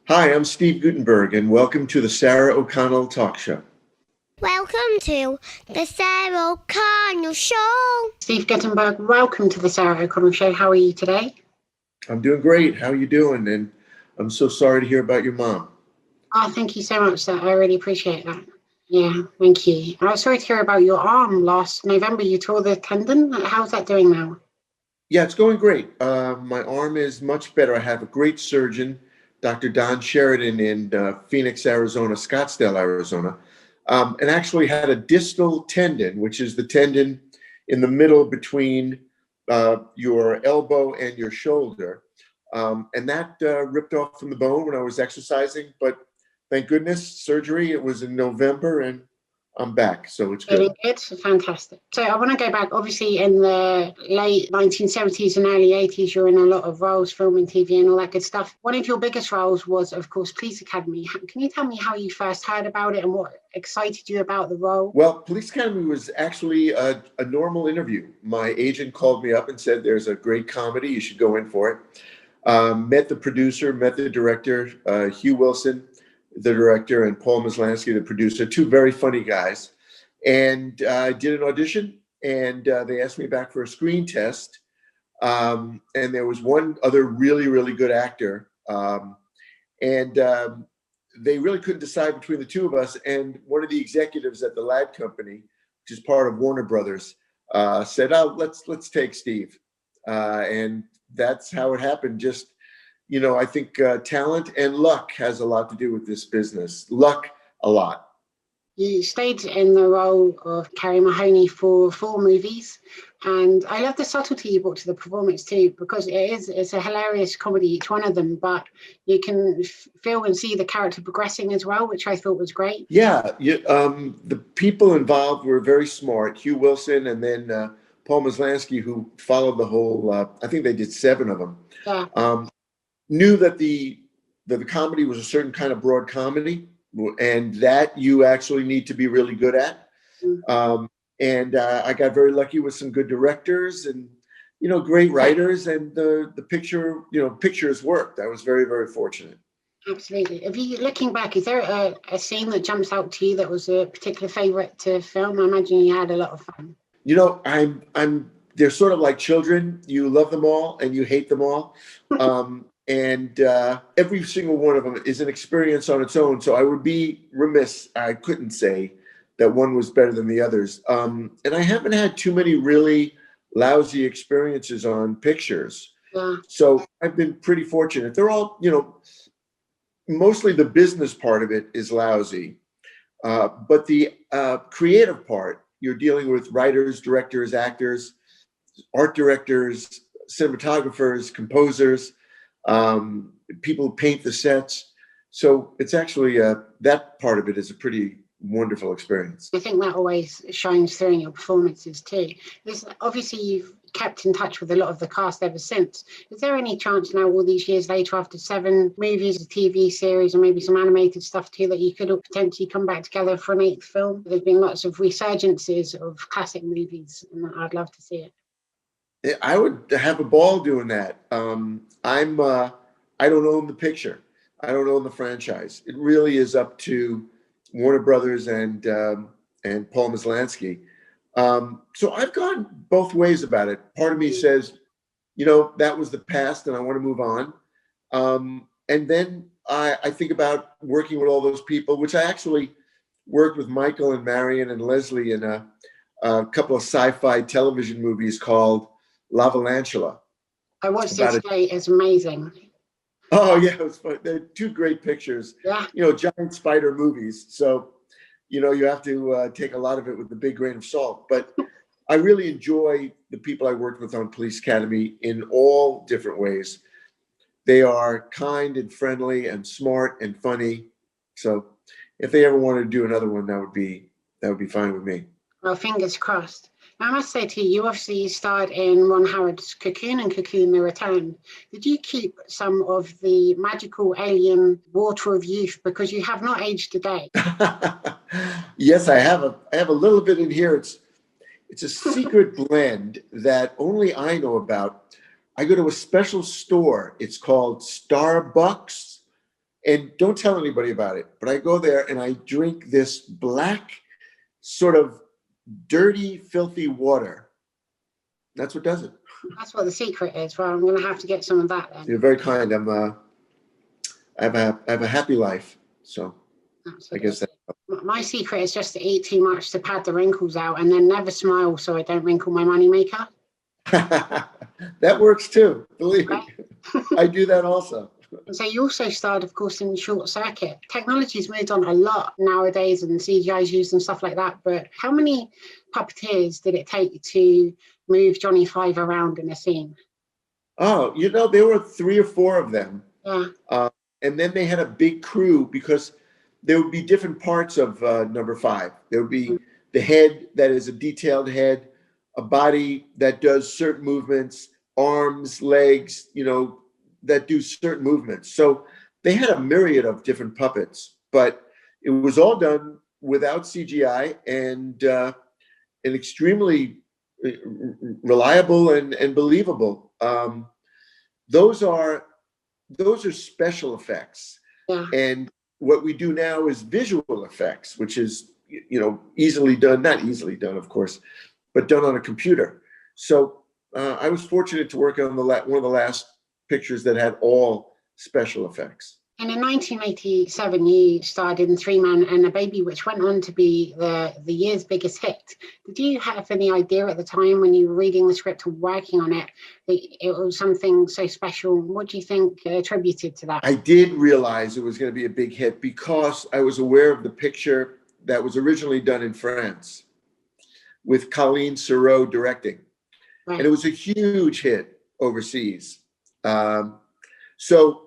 Hi, I'm Steve Guttenberg, and welcome to the Sarah O'Connell Talk Show. Welcome to the Sarah O'Connell Show. Steve Guttenberg, welcome to the Sarah O'Connell Show. How are you today? I'm doing great. How are you doing? And I'm so sorry to hear about your mom. Oh, thank you so much, sir. I really appreciate that. Yeah, thank you. I was sorry to hear about your arm. Last November, you tore the tendon. How's that doing now? Yeah, it's going great. My arm is much better. I have a great surgeon, Dr. Don Sheridan in Phoenix, Arizona, Scottsdale, Arizona, and actually had a distal tendon, which is the tendon in the middle between your elbow and your shoulder. And that ripped off from the bone when I was exercising, but thank goodness, surgery, it was in November and I'm back, so it's good. It's fantastic. So I want to go back, obviously in the late 1970s and early 80s, you're in a lot of roles, film and TV and all that good stuff. One of your biggest roles was, of course, Police Academy. Can you tell me how you first heard about it and what excited you about the role? Well, Police Academy was actually a normal interview. My agent called me up and said, there's a great comedy, you should go in for it. Met the producer, met the director, Hugh Wilson, the director, and Paul Maslansky, the producer, two very funny guys. And I did an audition, and they asked me back for a screen test. And there was one other really, really good actor. They really couldn't decide between the two of us. And one of the executives at the lab company, which is part of Warner Brothers, said, "Oh, let's take Steve." And that's how it happened. Just, you know, I think talent and luck has a lot to do with this business. Luck, a lot. You stayed in the role of Carey Mahoney for 4 movies. And I love the subtlety you brought to the performance too, because it's a hilarious comedy, each one of them, but you can feel and see the character progressing as well, which I thought was great. Yeah, the people involved were very smart. Hugh Wilson and then Paul Maslansky, who followed the whole, I think they did 7 of them. Yeah. Knew that the comedy was a certain kind of broad comedy, and that you actually need to be really good at. I got very lucky with some good directors and, you know, great writers, and the pictures worked. I was very, very fortunate. Absolutely. If you looking back, is there a scene that jumps out to you that was a particular favorite to film? I imagine you had a lot of fun. You know, they're sort of like children. You love them all and you hate them all. And every single one of them is an experience on its own. So I would be remiss, I couldn't say that one was better than the others. And I haven't had too many really lousy experiences on pictures. Yeah. So I've been pretty fortunate. They're all, you know, mostly the business part of it is lousy. But the creative part, you're dealing with writers, directors, actors, art directors, cinematographers, composers, people who paint the sets. So it's actually that part of it is a pretty wonderful experience. I think that always shines through in your performances too. Obviously you've kept in touch with a lot of the cast ever since. Is there any chance now, all these years later, after 7 movies, a TV series, and maybe some animated stuff too, that you could potentially come back together for an 8th film? There's been lots of resurgences of classic movies, and I'd love to see it. I would have a ball doing that. I don't own the picture. I don't own the franchise. It really is up to Warner Brothers and Paul Maslansky. So I've gone both ways about it. Part of me says, you know, that was the past and I want to move on. And then I think about working with all those people, which I actually worked with Michael and Marion and Leslie in a couple of sci-fi television movies called Lavalantula. I watched it today. It's amazing. Oh yeah, it was fun. They're 2 great pictures. Yeah. You know, giant spider movies. So, you know, you have to take a lot of it with a big grain of salt. But I really enjoy the people I worked with on Police Academy in all different ways. They are kind and friendly and smart and funny. So if they ever wanted to do another one, that would be fine with me. Well, fingers crossed. Now, I must say to you, you obviously starred in Ron Howard's Cocoon and Cocoon the Return. Did you keep some of the magical alien water of youth, because you have not aged a day? Yes, I have a little bit in here. It's a secret blend that only I know about. I go to a special store. It's called Starbucks, And don't tell anybody about it, but I go there and I drink this black, sort of dirty, filthy water. That's what does it. That's what the secret is. Well, I'm going to have to get some of that then. You're very kind. I have a happy life, so Absolutely. I guess that. My secret is just to eat too much to pad the wrinkles out, and then never smile so I don't wrinkle my moneymaker. That works too, believe me. I do that also. So you also starred, of course, in Short Circuit. Technology's moved on a lot nowadays, and CGI's used and stuff like that. But how many puppeteers did it take to move Johnny Five around in a scene? Oh, there were 3 or 4 of them. Yeah. And then they had a big crew because there would be different parts of number 5. There would be the head that is a detailed head, a body that does certain movements, arms, legs, that do certain movements. So they had a myriad of different puppets, but it was all done without CGI and extremely reliable and believable. Those are special effects. Yeah. And what we do now is visual effects, which is, easily done, not easily done, of course, but done on a computer. So I was fortunate to work on one of the last pictures that had all special effects. And in 1987, you starred in Three Men and a Baby, which went on to be the year's biggest hit. Did you have any idea at the time when you were reading the script or working on it that it was something so special? What do you think attributed to that? I did realize it was going to be a big hit because I was aware of the picture that was originally done in France with Colleen Serrault directing. Right. And it was a huge hit overseas. So,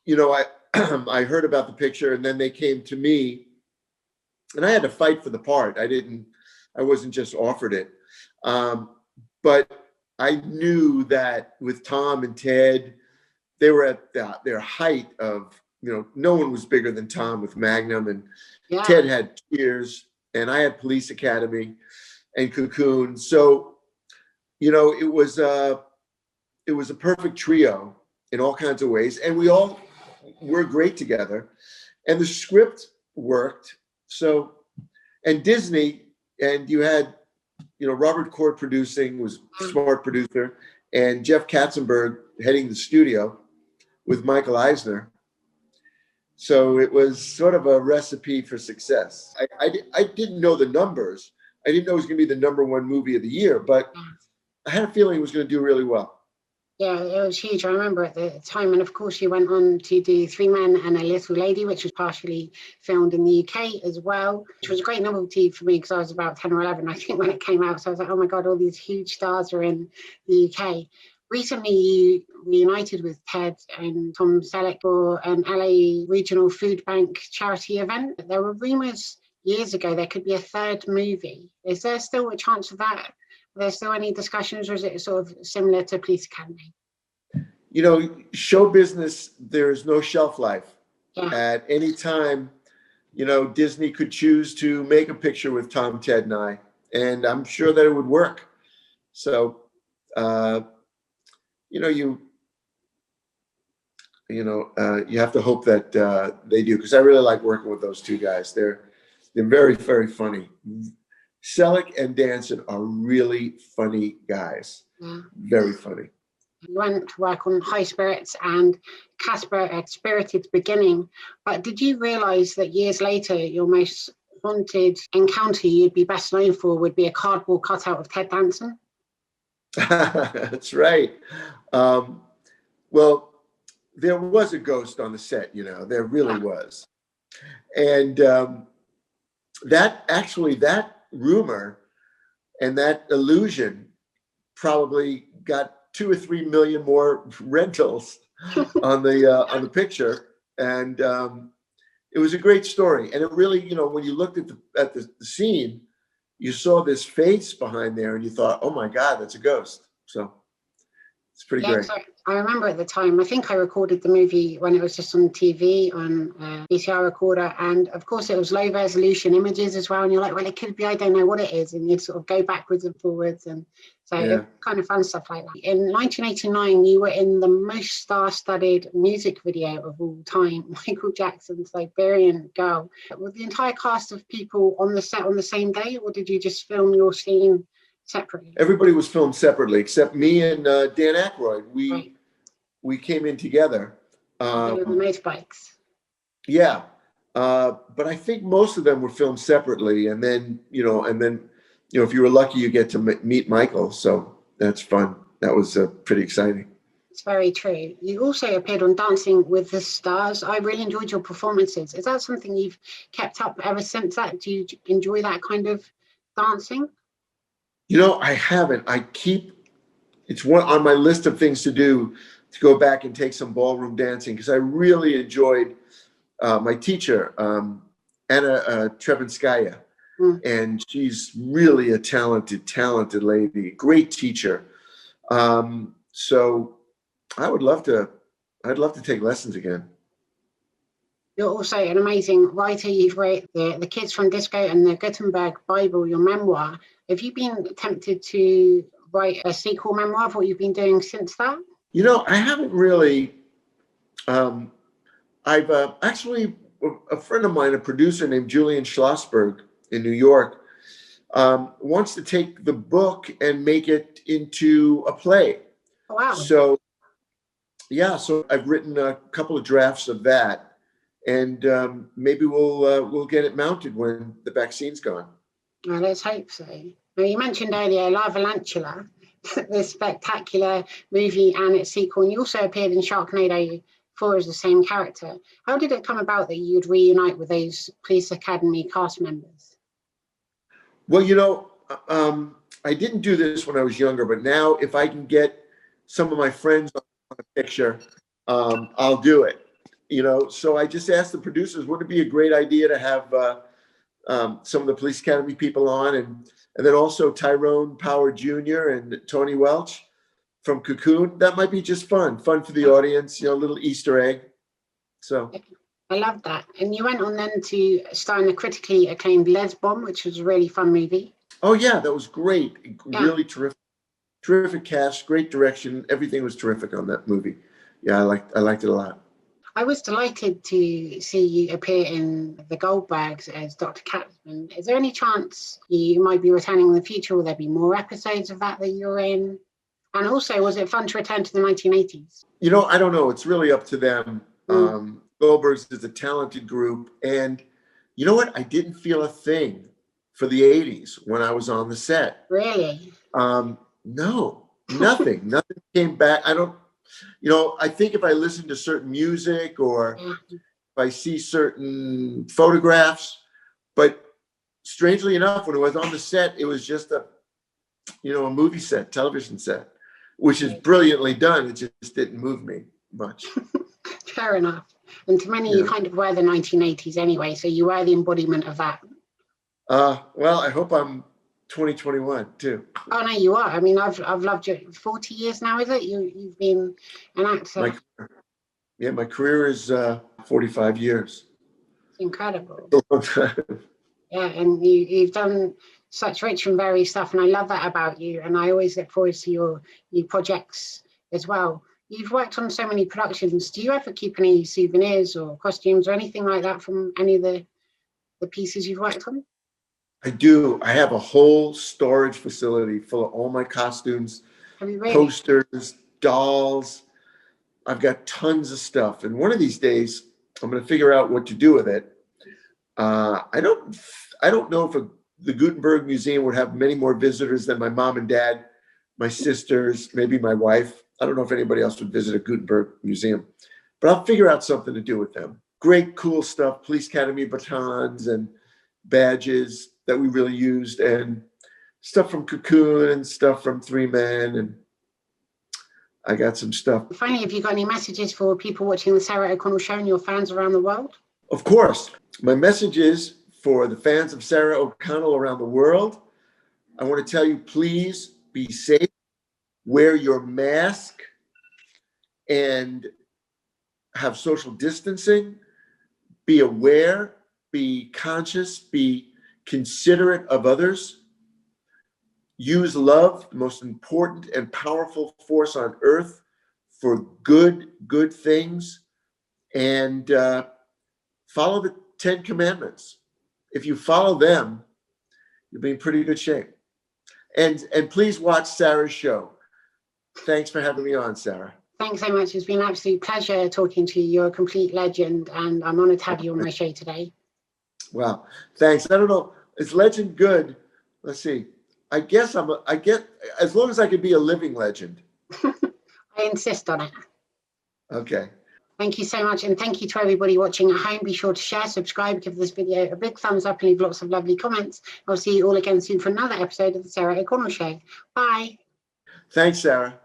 I heard about the picture and then they came to me and I had to fight for the part. I wasn't just offered it. But I knew that with Tom and Ted, they were at their height of, no one was bigger than Tom with Magnum, and yeah. Ted had Cheers and I had Police Academy and Cocoon. So, it was a perfect trio in all kinds of ways. And we all were great together. And the script worked. So, and Disney, and you had, Robert Cord producing, was a smart producer, and Jeff Katzenberg heading the studio with Michael Eisner. So it was sort of a recipe for success. I didn't know the numbers. I didn't know it was going to be the #1 movie of the year, but I had a feeling it was going to do really well. Yeah, it was huge. I remember at the time. And of course, you went on to do Three Men and a Little Lady, which was partially filmed in the UK as well, which was a great novelty for me because I was about 10 or 11, I think, when it came out. So I was like, oh my God, all these huge stars are in the UK. Recently, you reunited with Ted and Tom Selleck for an LA Regional Food Bank charity event. There were rumors years ago there could be a 3rd movie. Is there still a chance of that? Are there still any discussions, or is it sort of similar to Police Academy? Show business, there's no shelf life. Yeah. At any time, Disney could choose to make a picture with Tom, Ted, and I, and I'm sure that it would work. So, you have to hope that they do, because I really like working with those 2 guys. They're very, very funny. Selleck and Danson are really funny guys. Yeah. Very funny. You went to work on High Spirits and Casper at Spirited's beginning, but did you realize that years later your most haunted encounter you'd be best known for would be a cardboard cutout of Ted Danson? That's right. Well, there was a ghost on the set, there really was. And that rumor and that illusion probably got 2 or 3 million more rentals on the picture, and it was a great story. And it really, when you looked at the scene, you saw this face behind there, and you thought, "Oh my God, that's a ghost." So It's pretty Yeah, great. so I remember at the time, I think I recorded the movie when it was just on TV on a VCR recorder. And of course, it was low resolution images as well. And you're like, well, it could be, I don't know what it is. And you'd sort of go backwards and forwards. And so Yeah. kind of fun stuff like that. In 1989, you were in the most star-studded music video of all time, Michael Jackson's Liberian Girl. Was the entire cast of people on the set on the same day, or did you just film your scene separately? Everybody was filmed separately except me and Dan Aykroyd. We came in together. The motorbikes. Yeah, but I think most of them were filmed separately, and then if you were lucky, you get to meet Michael. So that's fun. That was pretty exciting. It's very true. You also appeared on Dancing with the Stars. I really enjoyed your performances. Is that something you've kept up ever since that? Do you enjoy that kind of dancing? I haven't. It's one on my list of things to do, to go back and take some ballroom dancing, because I really enjoyed my teacher, Anna Trebinskaya. And she's really a talented lady, great teacher. So I'd love to take lessons again. You're also an amazing writer. You've written the Kids from D.I.S.C.O and the Guttenberg Bible, your memoir. Have you been tempted to write a sequel memoir of what you've been doing since that? I haven't really. I've actually, a friend of mine, a producer named Julian Schlossberg in New York, wants to take the book and make it into a play. Oh, wow. So I've written a couple of drafts of that, and maybe we'll get it mounted when the vaccine's gone. Well, let's hope so. Now, you mentioned earlier Lavalantula, the spectacular movie and its sequel, and you also appeared in Sharknado 4 as the same character. How did it come about that you'd reunite with those Police Academy cast members? Well, I didn't do this when I was younger, but now if I can get some of my friends on a picture, I'll do it. So I just asked the producers, wouldn't it be a great idea to have some of the Police Academy people on, and then also Tyrone Power Jr. and Tony Welch from Cocoon. That might be just fun for the audience, a little Easter egg. So I love that. And you went on then to star in the critically acclaimed Lez Bomb, which was a really fun movie. Oh yeah, that was great. Yeah. Really terrific cast, great direction. Everything was terrific on that movie. Yeah, I liked it a lot. I was delighted to see you appear in the Goldbergs as Dr. Katman. Is there any chance you might be returning in the future? Will there be more episodes of that you're in? And also, was it fun to return to the 1980s? I don't know. It's really up to them. Goldbergs is a talented group. And you know what? I didn't feel a thing for the 80s when I was on the set. Really? No, nothing. Nothing came back. I think if I listen to certain music or if I see certain photographs, but strangely enough, when I was on the set, it was just a movie set, television set, which is brilliantly done. It just didn't move me much. Fair enough. And to many, you kind of were the 1980s anyway, so you were the embodiment of that. Well, I hope I'm 2021 too. Oh no, you are. I mean, I've loved you. 40 years now, is it? You've been an actor. My career is 45 years. It's incredible. A long time. Yeah, and you've done such rich and varied stuff, and I love that about you. And I always look forward to your projects as well. You've worked on so many productions. Do you ever keep any souvenirs or costumes or anything like that from any of the pieces you've worked on? I do. I have a whole storage facility full of all my costumes, posters, dolls. I've got tons of stuff. And one of these days, I'm going to figure out what to do with it. I don't know if the Guttenberg Museum would have many more visitors than my mom and dad, my sisters, maybe my wife. I don't know if anybody else would visit a Guttenberg Museum, but I'll figure out something to do with them. Great, cool stuff, Police Academy batons and badges that we really used, and stuff from Cocoon and stuff from Three Men, and I got some stuff. Finally, have you got any messages for people watching the Sarah O'Connell Show and your fans around the world? Of course. My message is for the fans of Sarah O'Connell around the world. I want to tell you, please be safe. Wear your mask. and have social distancing, be aware, be conscious, be considerate of others, use love, the most important and powerful force on earth, for good things, and follow the 10 commandments. If you follow them, you'll be in pretty good shape. And please watch Sarah's show. Thanks for having me on, Sarah. Thanks so much. It's been an absolute pleasure talking to you. You're a complete legend, and I'm honored to have you on my show today. Wow, thanks. I don't know, is legend good? Let's see. I guess I get, as long as I can be a living legend. I insist on it. Okay. Thank you so much, and thank you to everybody watching at home. Be sure to share, subscribe, give this video a big thumbs up, and leave lots of lovely comments. I'll see you all again soon for another episode of the Sarah O'Connell Show. Bye. Thanks, Sarah.